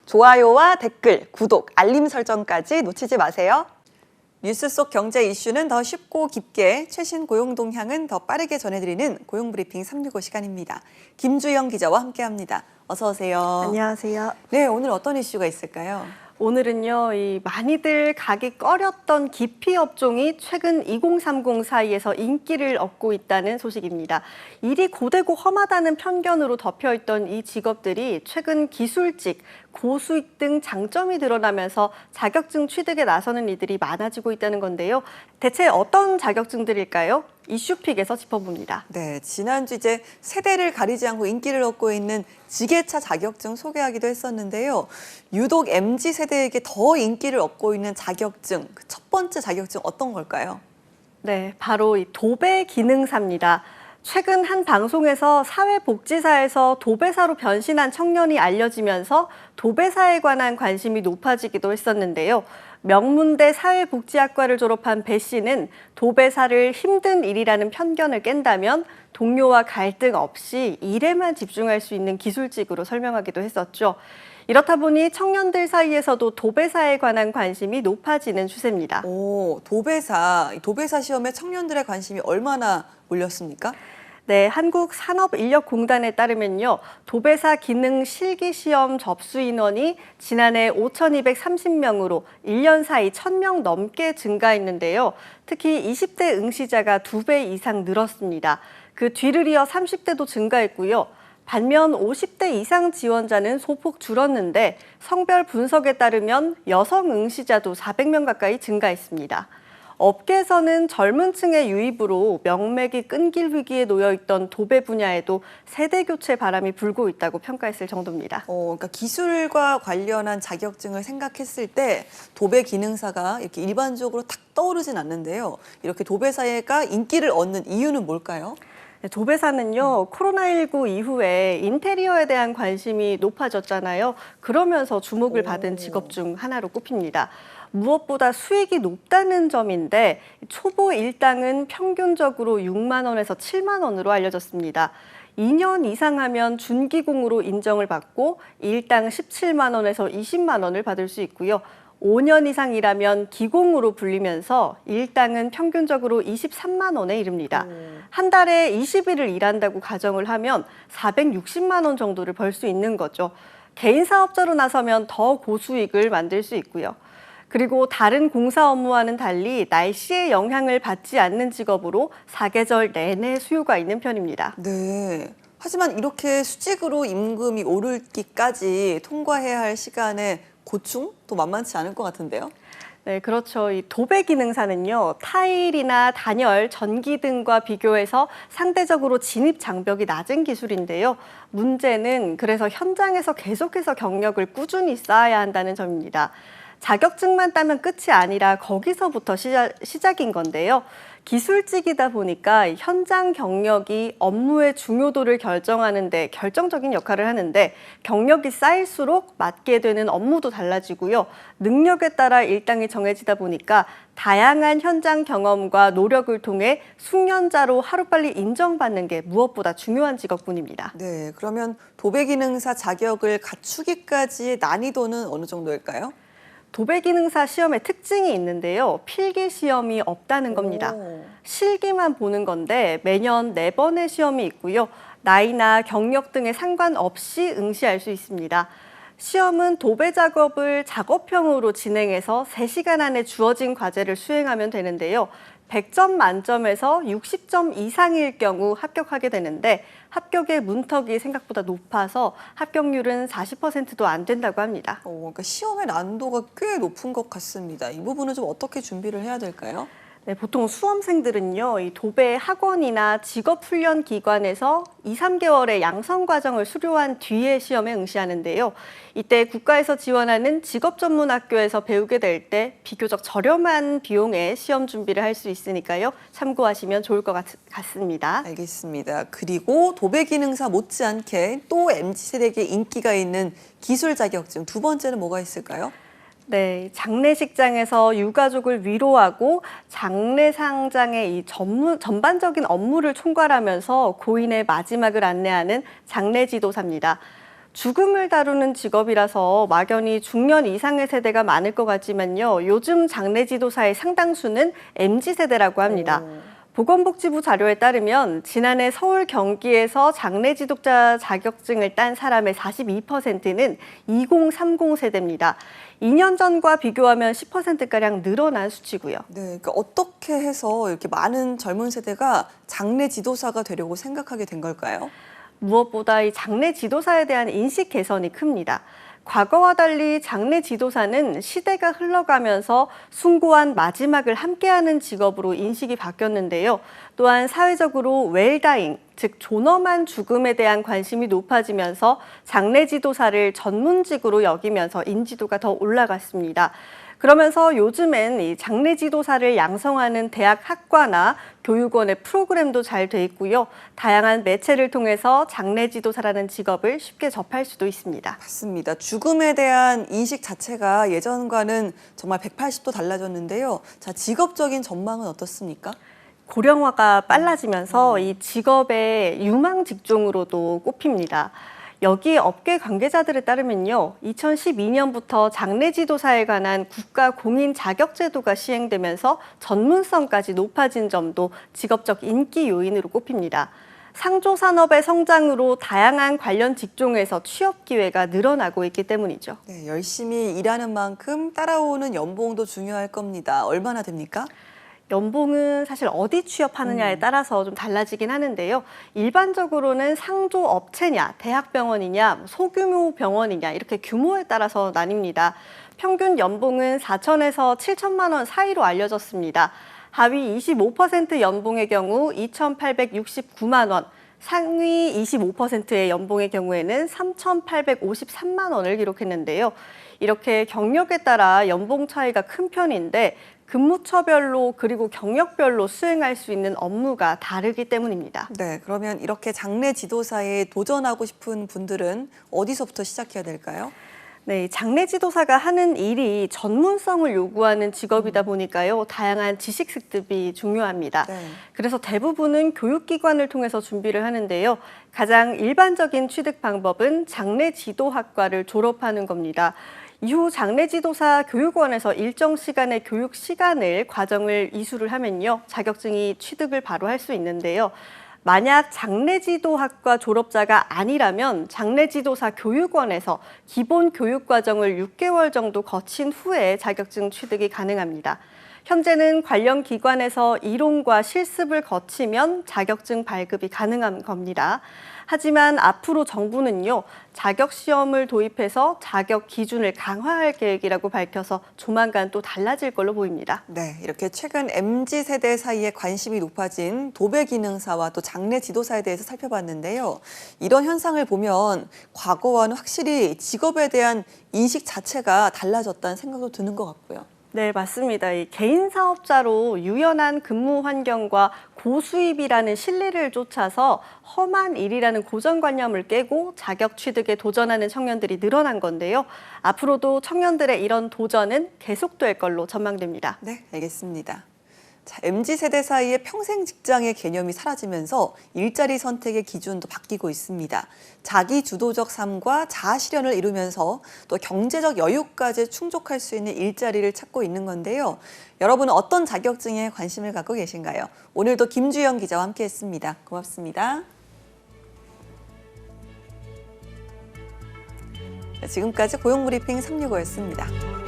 좋아요와 댓글, 구독, 알림 설정까지 놓치지 마세요. 뉴스 속 경제 이슈는 더 쉽고 깊게, 최신 고용 동향은 더 빠르게 전해드리는 고용브리핑 365 시간입니다. 김주영 기자와 함께합니다. 어서 오세요. 안녕하세요. 네, 오늘 어떤 이슈가 있을까요? 오늘은요, 많이들 가기 꺼렸던 기피 업종이 최근 2030 사이에서 인기를 얻고 있다는 소식입니다. 일이 고되고 험하다는 편견으로 덮여있던 이 직업들이 최근 기술직, 고수익 등 장점이 드러나면서 자격증 취득에 나서는 이들이 많아지고 있다는 건데요. 대체 어떤 자격증들일까요? 이슈픽에서 짚어봅니다. 네, 지난주 이제 세대를 가리지 않고 인기를 얻고 있는 지게차 자격증 소개하기도 했었는데요. 유독 MZ세대에게 더 인기를 얻고 있는 자격증, 그 첫 번째 자격증 어떤 걸까요? 네, 바로 이 도배 기능사입니다. 최근 한 방송에서 사회복지사에서 도배사로 변신한 청년이 알려지면서 도배사에 관한 관심이 높아지기도 했었는데요. 명문대 사회복지학과를 졸업한 배 씨는 도배사를 힘든 일이라는 편견을 깬다면 동료와 갈등 없이 일에만 집중할 수 있는 기술직으로 설명하기도 했었죠. 이렇다 보니 청년들 사이에서도 도배사에 관한 관심이 높아지는 추세입니다. 도배사 시험에 청년들의 관심이 얼마나 몰렸습니까? 네, 한국산업인력공단에 따르면요, 도배사 기능 실기시험 접수 인원이 지난해 5,230명으로 1년 사이 1,000명 넘게 증가했는데요. 특히 20대 응시자가 2배 이상 늘었습니다. 그 뒤를 이어 30대도 증가했고요. 반면 50대 이상 지원자는 소폭 줄었는데 성별 분석에 따르면 여성 응시자도 400명 가까이 증가했습니다. 업계에서는 젊은 층의 유입으로 명맥이 끊길 위기에 놓여 있던 도배 분야에도 세대 교체 바람이 불고 있다고 평가했을 정도입니다. 그러니까 기술과 관련한 자격증을 생각했을 때 도배 기능사가 이렇게 일반적으로 탁 떠오르진 않는데요. 이렇게 도배사가 인기를 얻는 이유는 뭘까요? 네, 도배사는요, 코로나19 이후에 인테리어에 대한 관심이 높아졌잖아요. 그러면서 주목을 받은 직업 중 하나로 꼽힙니다. 무엇보다 수익이 높다는 점인데 초보 일당은 평균적으로 6만 원에서 7만 원으로 알려졌습니다. 2년 이상 하면 준기공으로 인정을 받고 일당 17만 원에서 20만 원을 받을 수 있고요. 5년 이상 일하면 기공으로 불리면서 일당은 평균적으로 23만 원에 이릅니다. 한 달에 20일을 일한다고 가정을 하면 460만 원 정도를 벌 수 있는 거죠. 개인 사업자로 나서면 더 고수익을 만들 수 있고요. 그리고 다른 공사 업무와는 달리 날씨의 영향을 받지 않는 직업으로 사계절 내내 수요가 있는 편입니다. 네. 하지만 이렇게 수직으로 임금이 오르기까지 통과해야 할 시간의 고충도 만만치 않을 것 같은데요. 네, 그렇죠. 이 도배 기능사는요, 타일이나 단열, 전기 등과 비교해서 상대적으로 진입 장벽이 낮은 기술인데요. 문제는 그래서 현장에서 계속해서 경력을 꾸준히 쌓아야 한다는 점입니다. 자격증만 따면 끝이 아니라 거기서부터 시작인 건데요. 기술직이다 보니까 현장 경력이 업무의 중요도를 결정하는 데 결정적인 역할을 하는데 경력이 쌓일수록 맡게 되는 업무도 달라지고요. 능력에 따라 일당이 정해지다 보니까 다양한 현장 경험과 노력을 통해 숙련자로 하루빨리 인정받는 게 무엇보다 중요한 직업군입니다. 네, 그러면 도배 기능사 자격을 갖추기까지의 난이도는 어느 정도일까요? 도배 기능사 시험의 특징이 있는데요. 필기 시험이 없다는 겁니다. 실기만 보는 건데 매년 4번의 시험이 있고요. 나이나 경력 등에 상관없이 응시할 수 있습니다. 시험은 도배 작업을 작업형으로 진행해서 3시간 안에 주어진 과제를 수행하면 되는데요. 100점 만점에서 60점 이상일 경우 합격하게 되는데 합격의 문턱이 생각보다 높아서 합격률은 40%도 안 된다고 합니다. 그러니까 시험의 난도가 꽤 높은 것 같습니다. 이 부분은 좀 어떻게 준비를 해야 될까요? 네, 보통 수험생들은요, 이 도배 학원이나 직업훈련 기관에서 2, 3개월의 양성 과정을 수료한 뒤에 시험에 응시하는데요. 이때 국가에서 지원하는 직업전문학교에서 배우게 될 때 비교적 저렴한 비용에 시험 준비를 할 수 있으니까요. 참고하시면 좋을 것 같습니다. 알겠습니다. 그리고 도배 기능사 못지않게 또 MZ세대에게 인기가 있는 기술 자격증 두 번째는 뭐가 있을까요? 네, 장례식장에서 유가족을 위로하고 장례상장의 이 전반적인 업무를 총괄하면서 고인의 마지막을 안내하는 장례지도사입니다. 죽음을 다루는 직업이라서 막연히 중년 이상의 세대가 많을 것 같지만요. 요즘 장례지도사의 상당수는 MZ세대라고 합니다. 보건복지부 자료에 따르면 지난해 서울 경기에서 장례지도자 자격증을 딴 사람의 42%는 2030 세대입니다. 2년 전과 비교하면 10%가량 늘어난 수치고요. 네, 그러니까 어떻게 해서 이렇게 많은 젊은 세대가 장례 지도사가 되려고 생각하게 된 걸까요? 무엇보다 이 장례 지도사에 대한 인식 개선이 큽니다. 과거와 달리 장례 지도사는 시대가 흘러가면서 숭고한 마지막을 함께하는 직업으로 인식이 바뀌었는데요. 또한 사회적으로 웰다잉, 즉 존엄한 죽음에 대한 관심이 높아지면서 장례 지도사를 전문직으로 여기면서 인지도가 더 올라갔습니다. 그러면서 요즘엔 이 장례 지도사를 양성하는 대학 학과나 교육원의 프로그램도 잘 돼 있고요. 다양한 매체를 통해서 장례 지도사라는 직업을 쉽게 접할 수도 있습니다. 맞습니다. 죽음에 대한 인식 자체가 예전과는 정말 180도 달라졌는데요. 자, 직업적인 전망은 어떻습니까? 고령화가 빨라지면서 이 직업의 유망 직종으로도 꼽힙니다. 여기 업계 관계자들에 따르면요, 2012년부터 장례지도사에 관한 국가 공인 자격 제도가 시행되면서 전문성까지 높아진 점도 직업적 인기 요인으로 꼽힙니다. 상조 산업의 성장으로 다양한 관련 직종에서 취업 기회가 늘어나고 있기 때문이죠. 네, 열심히 일하는 만큼 따라오는 연봉도 중요할 겁니다. 얼마나 됩니까? 연봉은 사실 어디 취업하느냐에 따라서 좀 달라지긴 하는데요. 일반적으로는 상조 업체냐, 대학병원이냐, 소규모 병원이냐 이렇게 규모에 따라서 나뉩니다. 평균 연봉은 4천에서 7천만 원 사이로 알려졌습니다. 하위 25% 연봉의 경우 2,869만 원, 상위 25%의 연봉의 경우에는 3,853만 원을 기록했는데요. 이렇게 경력에 따라 연봉 차이가 큰 편인데 근무처별로 그리고 경력별로 수행할 수 있는 업무가 다르기 때문입니다. 네, 그러면 이렇게 장례 지도사에 도전하고 싶은 분들은 어디서부터 시작해야 될까요? 네, 장례 지도사가 하는 일이 전문성을 요구하는 직업이다 보니까요. 다양한 지식 습득이 중요합니다. 네. 그래서 대부분은 교육기관을 통해서 준비를 하는데요. 가장 일반적인 취득 방법은 장례 지도학과를 졸업하는 겁니다. 이후 장례지도사 교육원에서 일정 시간의 교육 시간을 과정을 이수를 하면요. 자격증이 취득을 바로 할 수 있는데요. 만약 장례지도학과 졸업자가 아니라면 장례지도사 교육원에서 기본 교육 과정을 6개월 정도 거친 후에 자격증 취득이 가능합니다. 현재는 관련 기관에서 이론과 실습을 거치면 자격증 발급이 가능한 겁니다. 하지만 앞으로 정부는요, 자격 시험을 도입해서 자격 기준을 강화할 계획이라고 밝혀서 조만간 또 달라질 걸로 보입니다. 네, 이렇게 최근 MZ세대 사이에 관심이 높아진 도배 기능사와 또 장례 지도사에 대해서 살펴봤는데요. 이런 현상을 보면 과거와는 확실히 직업에 대한 인식 자체가 달라졌다는 생각도 드는 것 같고요. 네, 맞습니다. 이 개인 사업자로 유연한 근무 환경과 고수입이라는 실리를 쫓아서 험한 일이라는 고정관념을 깨고 자격 취득에 도전하는 청년들이 늘어난 건데요. 앞으로도 청년들의 이런 도전은 계속될 걸로 전망됩니다. 네, 알겠습니다. 자, MZ세대 사이에 평생 직장의 개념이 사라지면서 일자리 선택의 기준도 바뀌고 있습니다. 자기 주도적 삶과 자아 실현을 이루면서 또 경제적 여유까지 충족할 수 있는 일자리를 찾고 있는 건데요. 여러분은 어떤 자격증에 관심을 갖고 계신가요? 오늘도 김주영 기자와 함께했습니다. 고맙습니다. 지금까지 고용브리핑 365였습니다.